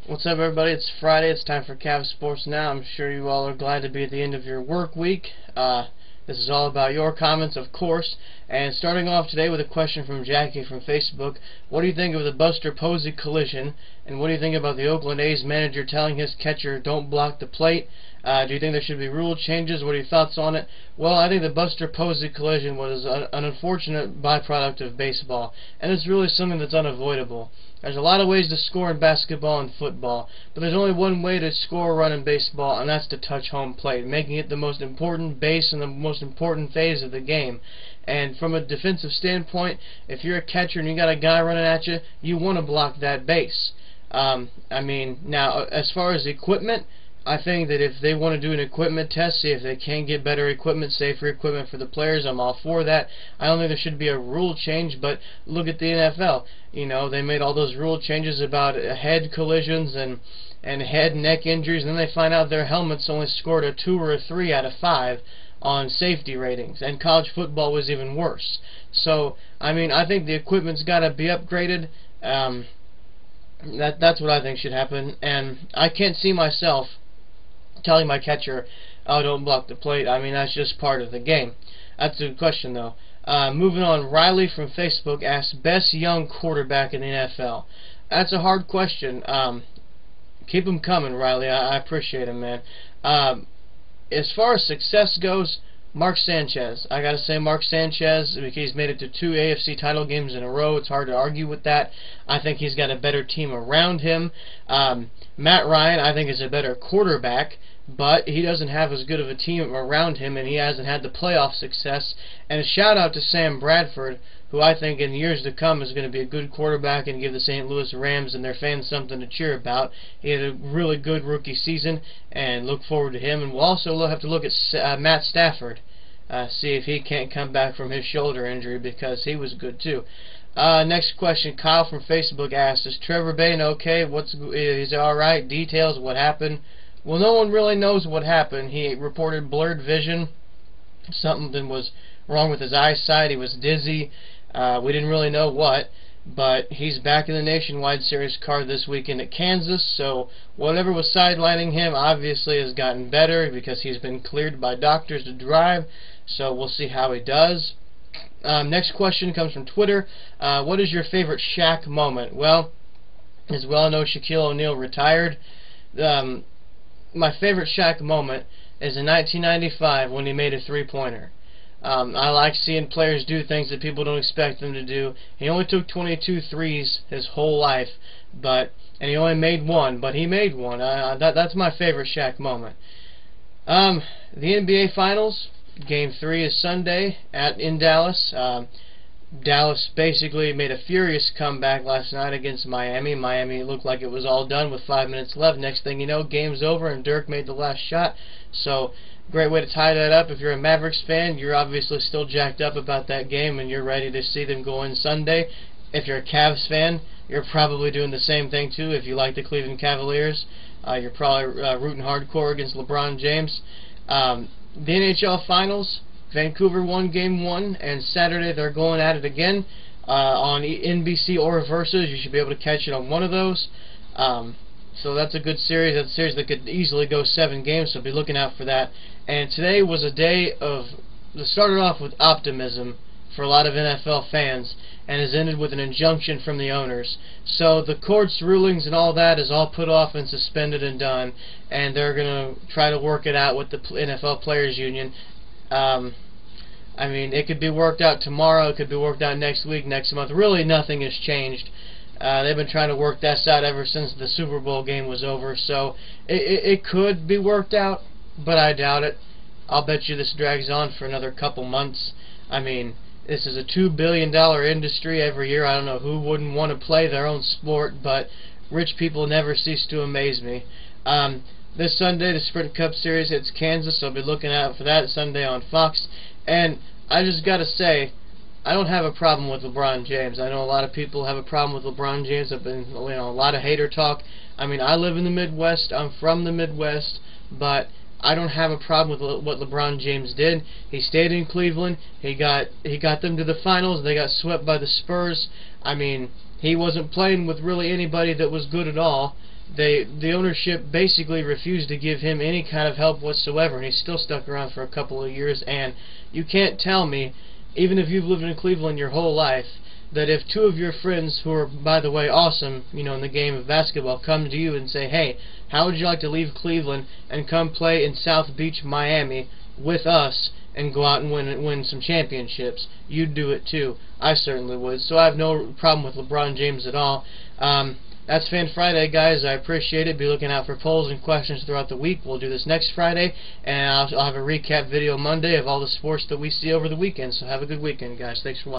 What's up, everybody? It's Friday. It's time for Cavs Sports Now. I'm sure you all are glad to be at the end of your work week. This is all about your comments, of course. And starting off today with a question from Jackie from Facebook. What do you think of the Buster Posey collision? And what do you think about the Oakland A's manager telling his catcher, don't block the plate? Do you think there should be rule changes? What are your thoughts on it? Well, I think the Buster Posey collision was an unfortunate byproduct of baseball. And it's really something that's unavoidable. There's a lot of ways to score in basketball and football, but there's only one way to score a run in baseball, and that's to touch home plate, making it the most important base and the most important phase of the game. And from a defensive standpoint, if you're a catcher and you got a guy running at you, you want to block that base. Now, as far as equipment, I think that if they want to do an equipment test, see if they can get better equipment, safer equipment for the players, I'm all for that. I don't think there should be a rule change, but look at the NFL. You know, they made all those rule changes about head collisions and head and neck injuries, and then they find out their helmets only scored a 2 or a 3 out of 5 on safety ratings, and college football was even worse. So, I think the equipment's got to be upgraded. That's what I think should happen, and I can't see myself telling my catcher, oh, don't block the plate. That's just part of the game. That's a good question, though. Moving on, Riley from Facebook asks, best young quarterback in the NFL. That's a hard question. Keep them coming, Riley. I appreciate them, man. As far as success goes, Mark Sanchez. I gotta say Mark Sanchez, because he's made it to 2 AFC title games in a row. It's hard to argue with that. I think he's got a better team around him. Matt Ryan, I think, is a better quarterback, but he doesn't have as good of a team around him, and he hasn't had the playoff success. And a shout out to Sam Bradford, who I think in years to come is going to be a good quarterback and give the St. Louis Rams and their fans something to cheer about. He had a really good rookie season, and look forward to him. And we'll also have to look at Matt Stafford, see if he can't come back from his shoulder injury, because he was good too. Next question, Kyle from Facebook asked, is Trevor Bayne okay? Is he alright? Details, what happened? Well, no one really knows what happened. He reported blurred vision. Something was wrong with his eyesight. He was dizzy. We didn't really know what, but he's back in the Nationwide Series card this weekend at Kansas, so whatever was sidelining him obviously has gotten better because he's been cleared by doctors to drive, so we'll see how he does. Next question comes from Twitter. What is your favorite Shaq moment? Well, as we all know, Shaquille O'Neal retired. My favorite Shaq moment is in 1995 when he made a three-pointer. I like seeing players do things that people don't expect them to do. He only took 22 threes his whole life, and he only made one, but he made one. That's my favorite Shaq moment. The NBA Finals, Game 3 is Sunday in Dallas. Dallas basically made a furious comeback last night against Miami. Miami looked like it was all done with 5 minutes left. Next thing you know, game's over and Dirk made the last shot. So, great way to tie that up. If you're a Mavericks fan, you're obviously still jacked up about that game and you're ready to see them go in Sunday. If you're a Cavs fan, you're probably doing the same thing too. If you like the Cleveland Cavaliers, you're probably rooting hardcore against LeBron James. The NHL Finals, Vancouver won Game 1, and Saturday they're going at it again on NBC or Versus. You should be able to catch it on one of those. So that's a good series. That's a series that could easily go 7 games, so be looking out for that. And today was a day that started off with optimism for a lot of NFL fans and has ended with an injunction from the owners. So the court's rulings and all that is all put off and suspended and done, and they're going to try to work it out with the NFL Players Union. It could be worked out tomorrow, it could be worked out next week, next month. Really nothing has changed. They've been trying to work that out ever since the Super Bowl game was over, so it could be worked out, but I doubt it. I'll bet you this drags on for another couple months. This is a $2 billion industry every year. I don't know who wouldn't want to play their own sport, but rich people never cease to amaze me. This Sunday, the Sprint Cup Series hits Kansas, so I'll be looking out for that Sunday on Fox. And I just got to say, I don't have a problem with LeBron James. I know a lot of people have a problem with LeBron James. I've been, a lot of hater talk. I live in the Midwest. I'm from the Midwest, but I don't have a problem with what LeBron James did. He stayed in Cleveland. He got them to the finals. They got swept by the Spurs. He wasn't playing with really anybody that was good at all. The ownership basically refused to give him any kind of help whatsoever, and he's still stuck around for a couple of years. And you can't tell me, even if you've lived in Cleveland your whole life, that if two of your friends, who are, by the way, awesome, you know, in the game of basketball, come to you and say, hey, how would you like to leave Cleveland and come play in South Beach, Miami with us and go out and win some championships? You'd do it too. I certainly would. So I have no problem with LeBron James at all. That's Fan Friday, guys. I appreciate it. Be looking out for polls and questions throughout the week. We'll do this next Friday, and I'll have a recap video Monday of all the sports that we see over the weekend. So have a good weekend, guys. Thanks for watching.